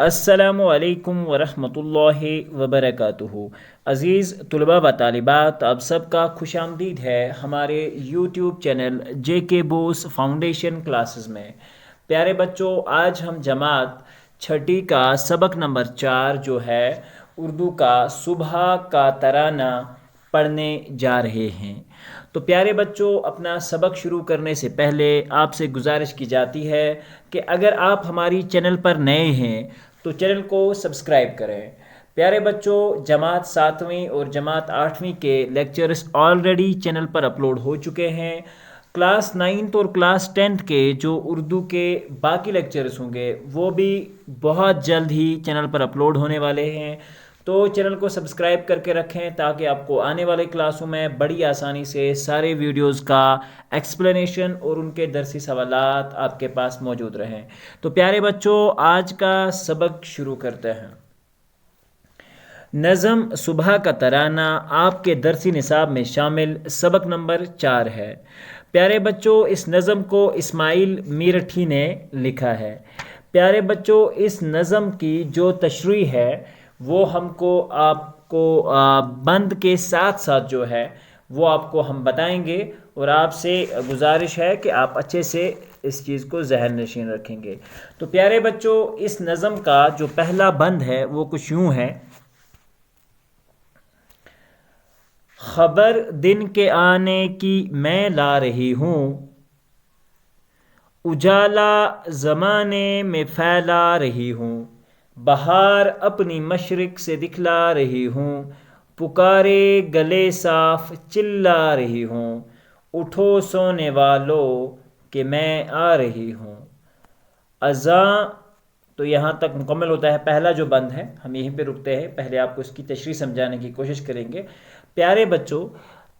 السلام علیکم ورحمۃ اللہ وبرکاتہ۔ عزیز طلباء و طالبات، آپ سب کا خوش آمدید ہے ہمارے یوٹیوب چینل جے کے بوس فاؤنڈیشن کلاسز میں۔ پیارے بچوں، آج ہم جماعت چھٹی کا سبق نمبر 4 جو ہے اردو کا صبح کا ترانہ پڑھنے جا رہے ہیں۔ تو پیارے بچوں، اپنا سبق شروع کرنے سے پہلے آپ سے گزارش کی جاتی ہے کہ اگر آپ ہماری چینل پر نئے ہیں تو چینل کو سبسکرائب کریں۔ پیارے بچوں، جماعت 7ویں اور جماعت 8ویں کے لیکچرز آلریڈی چینل پر اپلوڈ ہو چکے ہیں۔ کلاس 9 اور کلاس 10 کے جو اردو کے باقی لیکچرز ہوں گے وہ بھی بہت جلد ہی چینل پر اپلوڈ ہونے والے ہیں، تو چینل کو سبسکرائب کر کے رکھیں تاکہ آپ کو آنے والے کلاسوں میں بڑی آسانی سے سارے ویڈیوز کا ایکسپلینیشن اور ان کے درسی سوالات آپ کے پاس موجود رہیں۔ تو پیارے بچوں، آج کا سبق شروع کرتے ہیں۔ نظم صبح کا ترانہ آپ کے درسی نصاب میں شامل سبق نمبر 4 ہے۔ پیارے بچوں، اس نظم کو اسماعیل میرٹھی نے لکھا ہے۔ پیارے بچوں، اس نظم کی جو تشریح ہے وہ ہم کو آپ کو بند کے ساتھ ساتھ جو ہے وہ آپ کو ہم بتائیں گے، اور آپ سے گزارش ہے کہ آپ اچھے سے اس چیز کو ذہن نشین رکھیں گے۔ تو پیارے بچوں، اس نظم کا جو پہلا بند ہے وہ کچھ یوں ہے: خبر دن کے آنے کی میں لا رہی ہوں، اجالا زمانے میں پھیلا رہی ہوں، بہار اپنی مشرق سے دکھلا رہی ہوں، پکارے گلے صاف چلا رہی ہوں، اٹھو سونے والو کہ میں آ رہی ہوں۔ اذاں تو یہاں تک مکمل ہوتا ہے پہلا جو بند ہے، ہم یہیں پہ رکتے ہیں، پہلے آپ کو اس کی تشریح سمجھانے کی کوشش کریں گے۔ پیارے بچوں،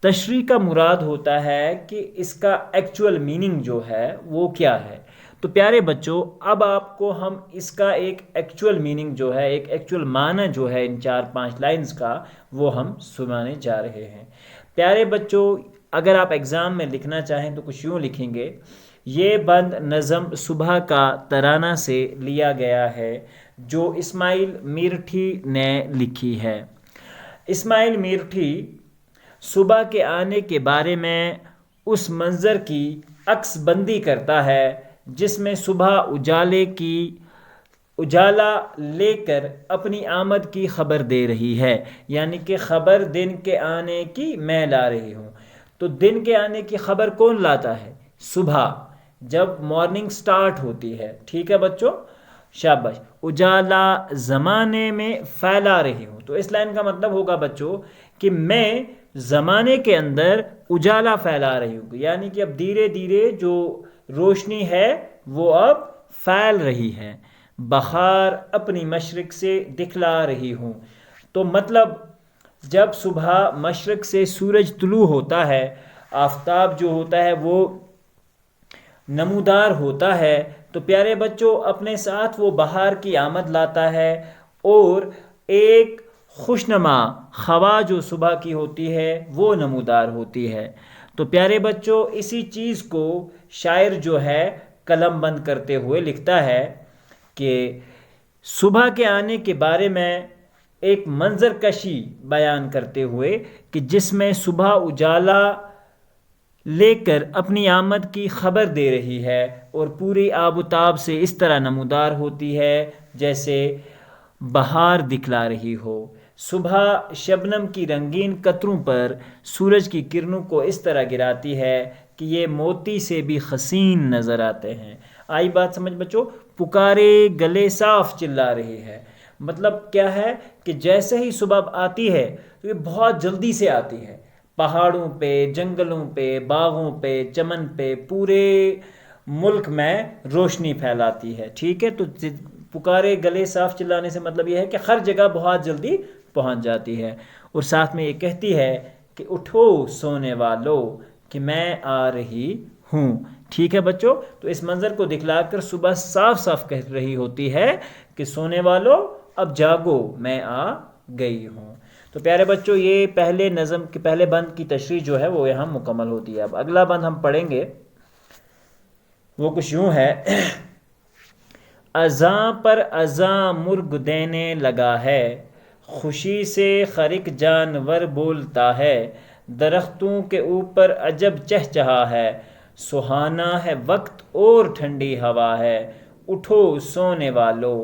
تشریح کا مراد ہوتا ہے کہ اس کا ایکچول میننگ جو ہے وہ کیا ہے۔ تو پیارے بچوں، اب آپ کو ہم اس کا ایک ایکچول میننگ جو ہے، ایک ایکچول معنی جو ہے ان 4-5 لائنز کا، وہ ہم سنانے جا رہے ہیں۔ پیارے بچوں، اگر آپ ایگزام میں لکھنا چاہیں تو کچھ یوں لکھیں گے: یہ بند نظم صبح کا ترانہ سے لیا گیا ہے جو اسماعیل میرٹھی نے لکھی ہے۔ اسماعیل میرٹھی صبح کے آنے کے بارے میں اس منظر کی عکس بندی کرتا ہے جس میں صبح اجالا لے کر اپنی آمد کی خبر دے رہی ہے، یعنی کہ خبر دن کے آنے کی میں لا رہی ہوں۔ تو دن کے آنے کی خبر کون لاتا ہے؟ صبح، جب مارننگ سٹارٹ ہوتی ہے۔ ٹھیک ہے بچوں، شاباش۔ اجالا زمانے میں پھیلا رہی ہوں، تو اس لائن کا مطلب ہوگا بچوں کہ میں زمانے کے اندر اجالا پھیلا رہی ہوں، یعنی کہ اب دھیرے دھیرے جو روشنی ہے وہ اب پھیل رہی ہے۔ بہار اپنی مشرق سے دکھلا رہی ہوں، تو مطلب جب صبح مشرق سے سورج طلوع ہوتا ہے، آفتاب جو ہوتا ہے وہ نمودار ہوتا ہے، تو پیارے بچوں اپنے ساتھ وہ بہار کی آمد لاتا ہے، اور ایک خوشنما ہوا جو صبح کی ہوتی ہے وہ نمودار ہوتی ہے۔ تو پیارے بچوں، اسی چیز کو شاعر جو ہے قلم بند کرتے ہوئے لکھتا ہے کہ صبح کے آنے کے بارے میں ایک منظر کشی بیان کرتے ہوئے کہ جس میں صبح اجالا لے کر اپنی آمد کی خبر دے رہی ہے اور پوری آب و تاب سے اس طرح نمودار ہوتی ہے جیسے بہار دکھلا رہی ہو۔ صبح شبنم کی رنگین قطروں پر سورج کی کرنوں کو اس طرح گراتی ہے کہ یہ موتی سے بھی حسین نظر آتے ہیں۔ آئی بات سمجھ بچوں؟ پکارے گلے صاف چلا رہی ہے، مطلب کیا ہے کہ جیسے ہی صبح آتی ہے تو یہ بہت جلدی سے آتی ہے، پہاڑوں پہ، جنگلوں پہ، باغوں پہ، چمن پہ، پورے ملک میں روشنی پھیلاتی ہے۔ ٹھیک ہے، تو پکارے گلے صاف چلانے سے مطلب یہ ہے کہ ہر جگہ بہت جلدی پہنچ جاتی ہے، اور ساتھ میں یہ کہتی ہے کہ اٹھو سونے والو کہ میں آ رہی ہوں۔ ٹھیک ہے بچوں، تو اس منظر کو دکھلا کر صبح صاف صاف کہہ رہی ہوتی ہے کہ سونے والو اب جاگو میں آ گئی ہوں۔ تو پیارے بچوں، یہ پہلے نظم کے پہلے بند کی تشریح جو ہے وہ یہاں مکمل ہوتی ہے۔ اب اگلا بند ہم پڑھیں گے، وہ کچھ یوں ہے: اذاں پر اذاں مرغ دینے لگا ہے، خوشی سے ہر ایک جانور بولتا ہے، درختوں کے اوپر عجب چہچہا ہے، سہانا ہے وقت اور ٹھنڈی ہوا ہے، اٹھو سونے والو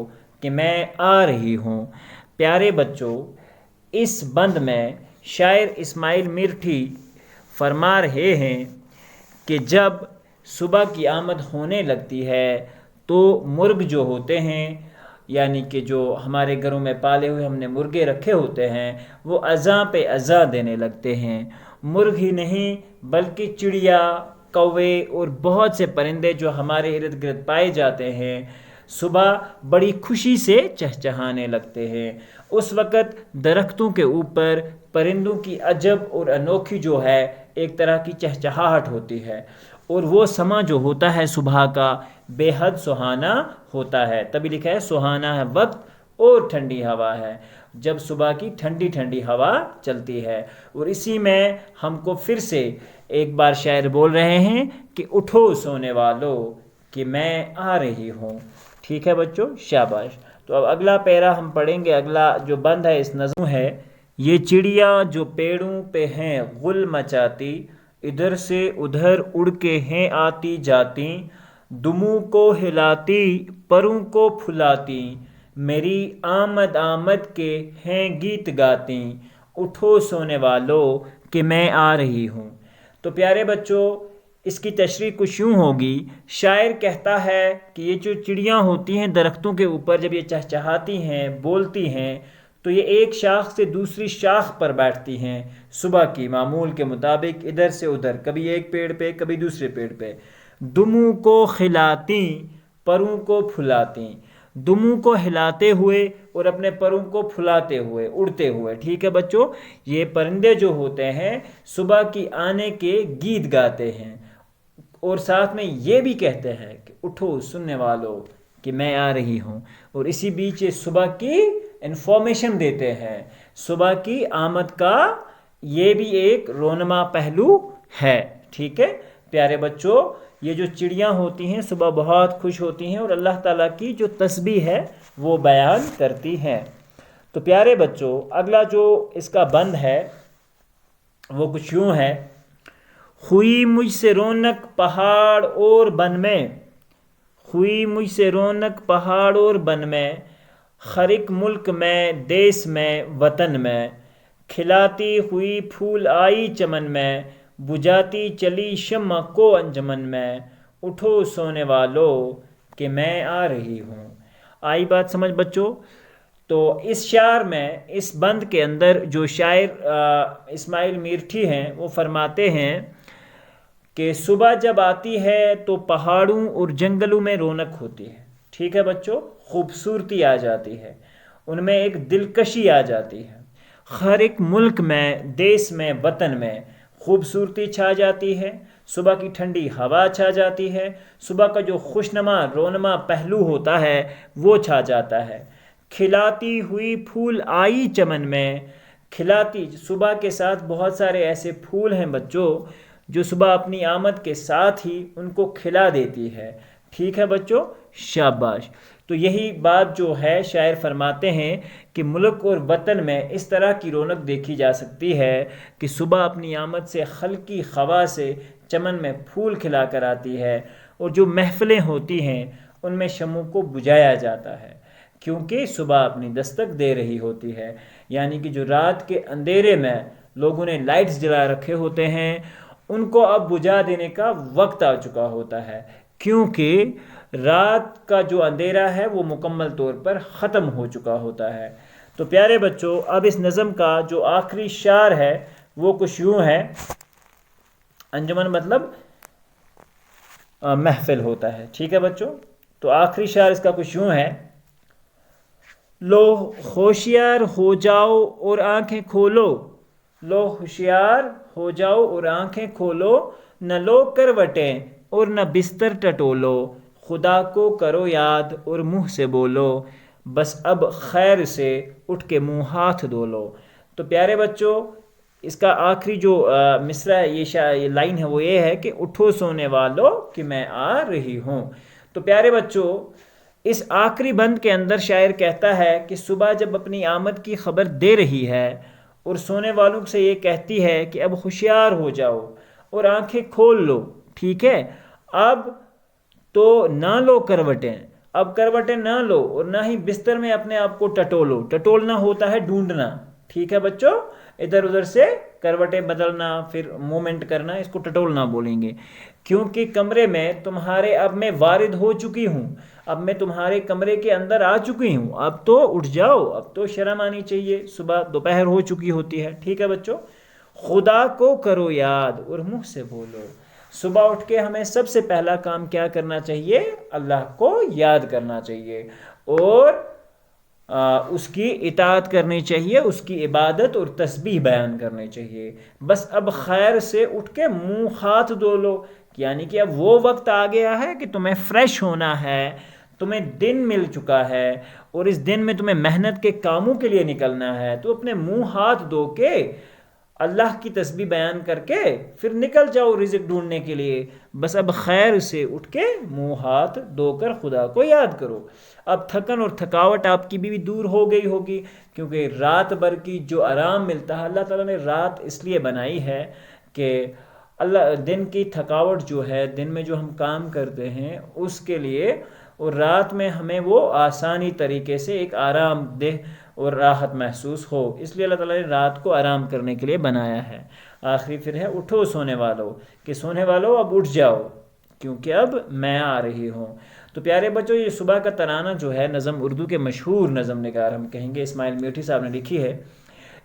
کہ میں آ رہی ہوں۔ پیارے بچوں، اس بند میں شاعر اسماعیل میرٹھی فرما رہے ہیں کہ جب صبح کی آمد ہونے لگتی ہے تو مرغ جو ہوتے ہیں، یعنی کہ جو ہمارے گھروں میں پالے ہوئے ہم نے مرغے رکھے ہوتے ہیں، وہ اذاں پہ اذاں دینے لگتے ہیں۔ مرغ ہی نہیں بلکہ چڑیا، کوے اور بہت سے پرندے جو ہمارے ارد گرد پائے جاتے ہیں، صبح بڑی خوشی سے چہچہانے لگتے ہیں۔ اس وقت درختوں کے اوپر پرندوں کی عجب اور انوکھی جو ہے ایک طرح کی چہچہاہٹ ہوتی ہے، اور وہ سما جو ہوتا ہے صبح کا بے حد سہانا ہوتا ہے۔ تبھی لکھا ہے سہانا ہے وقت اور ٹھنڈی ہوا ہے، جب صبح کی ٹھنڈی ٹھنڈی ہوا چلتی ہے۔ اور اسی میں ہم کو پھر سے ایک بار شاعر بول رہے ہیں کہ اٹھو سونے والو کہ میں آ رہی ہوں۔ ٹھیک ہے بچوں، شاباش۔ تو اب اگلا پیرا ہم پڑھیں گے، اگلا جو بند ہے اس نظم ہے، یہ چڑیا جو پیڑوں پہ ہیں غل مچاتی، ادھر سے ادھر اڑ کے ہیں آتی جاتی، دموں کو ہلاتی پروں کو پھلاتی، میری آمد آمد کے ہیں گیت گاتی، اٹھو سونے والو کہ میں آ رہی ہوں۔ تو پیارے بچوں، اس کی تشریح کچھ یوں ہوگی، شاعر کہتا ہے کہ یہ جو چڑیاں ہوتی ہیں درختوں کے اوپر جب یہ چہچہاتی ہیں، بولتی ہیں، تو یہ ایک شاخ سے دوسری شاخ پر بیٹھتی ہیں صبح کی معمول کے مطابق، ادھر سے ادھر، کبھی ایک پیڑ پہ کبھی دوسرے پیڑ پہ، دموں کو کھلاتی پروں کو پھلاتی، دموں کو ہلاتے ہوئے اور اپنے پروں کو پھلاتے ہوئے، اڑتے ہوئے۔ ٹھیک ہے بچوں، یہ پرندے جو ہوتے ہیں صبح کی آنے کے گیت گاتے ہیں، اور ساتھ میں یہ بھی کہتے ہیں کہ اٹھو سننے والوں کہ میں آ رہی ہوں، اور اسی بیچ یہ صبح کی انفارمیشن دیتے ہیں۔ صبح کی آمد کا یہ بھی ایک رونما پہلو ہے۔ ٹھیک ہے پیارے بچوں، یہ جو چڑیاں ہوتی ہیں صبح بہت خوش ہوتی ہیں اور اللہ تعالیٰ کی جو تسبیح ہے وہ بیان کرتی ہیں۔ تو پیارے بچوں، اگلا جو اس کا بند ہے وہ کچھ یوں ہے، ہوئی مجھ سے رونق پہاڑ اور بن میں، ہوئی مجھ سے رونق پہاڑ اور بن میں، ہر ایک ملک میں دیس میں وطن میں، کھلاتی ہوئی پھول آئی چمن میں، بجھاتی چلی شمع کو انجمن میں، اٹھو سونے والو کہ میں آ رہی ہوں۔ آئی بات سمجھ بچوں؟ تو اس شعر میں، اس بند کے اندر جو شاعر اسماعیل میرٹھی ہیں وہ فرماتے ہیں کہ صبح جب آتی ہے تو پہاڑوں اور جنگلوں میں رونق ہوتی ہے۔ ٹھیک ہے بچوں، خوبصورتی آ جاتی ہے، ان میں ایک دلکشی آ جاتی ہے، ہر ایک ملک میں، دیس میں، وطن میں خوبصورتی چھا جاتی ہے، صبح کی ٹھنڈی ہوا چھا جاتی ہے، صبح کا جو خوشنما رونما پہلو ہوتا ہے وہ چھا جاتا ہے۔ کھلاتی ہوئی پھول آئی چمن میں، کھلاتی، صبح کے ساتھ بہت سارے ایسے پھول ہیں بچوں جو صبح اپنی آمد کے ساتھ ہی ان کو کھلا دیتی ہے۔ ٹھیک ہے بچوں، شاباش۔ تو یہی بات جو ہے شاعر فرماتے ہیں کہ ملک اور وطن میں اس طرح کی رونق دیکھی جا سکتی ہے کہ صبح اپنی آمد سے ہلکی ہوا سے چمن میں پھول کھلا کر آتی ہے، اور جو محفلیں ہوتی ہیں ان میں شمعوں کو بجھایا جاتا ہے، کیونکہ صبح اپنی دستک دے رہی ہوتی ہے۔ یعنی کہ جو رات کے اندھیرے میں لوگوں نے لائٹس جلا رکھے ہوتے ہیں ان کو اب بجھا دینے کا وقت آ چکا ہوتا ہے، کیونکہ رات کا جو اندھیرا ہے وہ مکمل طور پر ختم ہو چکا ہوتا ہے۔ تو پیارے بچوں، اب اس نظم کا جو آخری شعر ہے وہ کچھ یوں ہے، انجمن مطلب محفل ہوتا ہے۔ ٹھیک ہے بچوں، تو آخری شعر اس کا کچھ یوں ہے، لو ہوشیار ہو جاؤ اور آنکھیں کھولو، لو ہوشیار ہو جاؤ اور آنکھیں کھولو، نہ لو کروٹیں اور نہ بستر ٹٹولو، خدا کو کرو یاد اور منہ سے بولو، بس اب خیر سے اٹھ کے منہ ہاتھ دھو لو۔ تو پیارے بچوں، اس کا آخری جو مصرع ہے، یہ لائن ہے، وہ یہ ہے کہ اٹھو سونے والو کہ میں آ رہی ہوں۔ تو پیارے بچوں، اس آخری بند کے اندر شاعر کہتا ہے کہ صبح جب اپنی آمد کی خبر دے رہی ہے اور سونے والوں سے یہ کہتی ہے کہ اب ہوشیار ہو جاؤ اور آنکھیں کھول لو، ٹھیک ہے، اب تو نہ لو کروٹیں، اب کروٹیں نہ لو اور نہ ہی بستر میں اپنے آپ کو ٹٹولو۔ ٹٹولنا ہوتا ہے ڈھونڈنا، ٹھیک ہے بچوں، ادھر ادھر سے کروٹیں بدلنا، پھر مومنٹ کرنا، اس کو ٹٹولنا بولیں گے۔ کیونکہ کمرے میں تمہارے اب میں وارد ہو چکی ہوں، اب میں تمہارے کمرے کے اندر آ چکی ہوں، اب تو اٹھ جاؤ، اب تو شرم آنی چاہیے، صبح دوپہر ہو چکی ہوتی ہے، ٹھیک ہے بچوں۔ خدا کو کرو یاد اور منہ سے بولو۔ صبح اٹھ کے ہمیں سب سے پہلا کام کیا کرنا چاہیے؟ اللہ کو یاد کرنا چاہیے اور اس کی اطاعت کرنی چاہیے، اس کی عبادت اور تسبیح بیان کرنی چاہیے۔ بس اب خیر سے اٹھ کے منہ ہاتھ دھو لو، یعنی کہ اب وہ وقت آ گیا ہے کہ تمہیں فریش ہونا ہے، تمہیں دن مل چکا ہے اور اس دن میں تمہیں محنت کے کاموں کے لیے نکلنا ہے، تو اپنے منہ ہاتھ دھو کے اللہ کی تسبیح بیان کر کے پھر نکل جاؤ رزق ڈھونڈنے کے لیے۔ بس اب خیر سے اٹھ کے منہ ہاتھ دھو کر خدا کو یاد کرو۔ اب تھکن اور تھکاوٹ آپ کی بھی دور ہو گئی ہوگی، کیونکہ رات بھر کی جو آرام ملتا ہے، اللہ تعالیٰ نے رات اس لیے بنائی ہے کہ اللہ دن کی تھکاوٹ جو ہے، دن میں جو ہم کام کرتے ہیں اس کے لیے، اور رات میں ہمیں وہ آسانی طریقے سے ایک آرام دہ اور راحت محسوس ہو، اس لیے اللہ تعالیٰ نے رات کو آرام کرنے کے لیے بنایا ہے۔ آخری پھر ہے اٹھو سونے والو، کہ سونے والو اب اٹھ جاؤ کیونکہ اب میں آ رہی ہوں۔ تو پیارے بچوں، یہ صبح کا ترانہ جو ہے، نظم اردو کے مشہور نظم نگار ہم کہیں گے اسماعیل میوٹھی صاحب نے لکھی ہے۔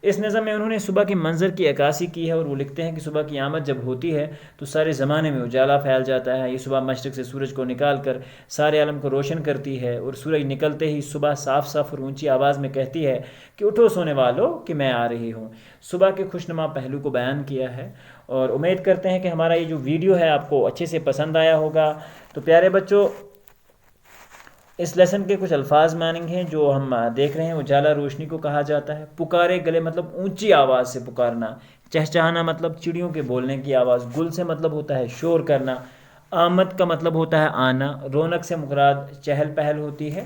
اس نظم میں انہوں نے صبح کے منظر کی عکاسی کی ہے اور وہ لکھتے ہیں کہ صبح کی آمد جب ہوتی ہے تو سارے زمانے میں اجالا پھیل جاتا ہے۔ یہ صبح مشرق سے سورج کو نکال کر سارے عالم کو روشن کرتی ہے اور سورج نکلتے ہی صبح صاف صاف اور اونچی آواز میں کہتی ہے کہ اٹھو سونے والو کہ میں آ رہی ہوں۔ صبح کے خوشنما پہلو کو بیان کیا ہے اور امید کرتے ہیں کہ ہمارا یہ جو ویڈیو ہے آپ کو اچھے سے پسند آیا ہوگا۔ تو پیارے بچوں، اس لیسن کے کچھ الفاظ مانیں گے جو ہم دیکھ رہے ہیں۔ اجالا روشنی کو کہا جاتا ہے۔ پکارے گلے مطلب اونچی آواز سے پکارنا۔ چہچہانا مطلب چڑیوں کے بولنے کی آواز۔ گل سے مطلب ہوتا ہے شور کرنا۔ آمد کا مطلب ہوتا ہے آنا۔ رونق سے مراد چہل پہل ہوتی ہے۔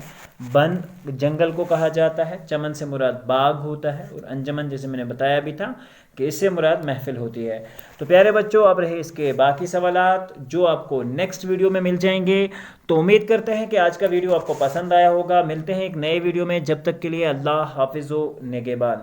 بن جنگل کو کہا جاتا ہے۔ چمن سے مراد باغ ہوتا ہے، اور انجمن جیسے میں نے بتایا بھی تھا کہ اس سے مراد محفل ہوتی ہے۔ تو پیارے بچوں، اب رہے اس کے باقی سوالات جو آپ کو نیکسٹ ویڈیو میں مل جائیں گے۔ تو امید کرتے ہیں کہ آج کا ویڈیو آپ کو پسند آیا ہوگا۔ ملتے ہیں ایک نئے ویڈیو میں، جب تک کے لیے اللہ حافظ و نگہبان۔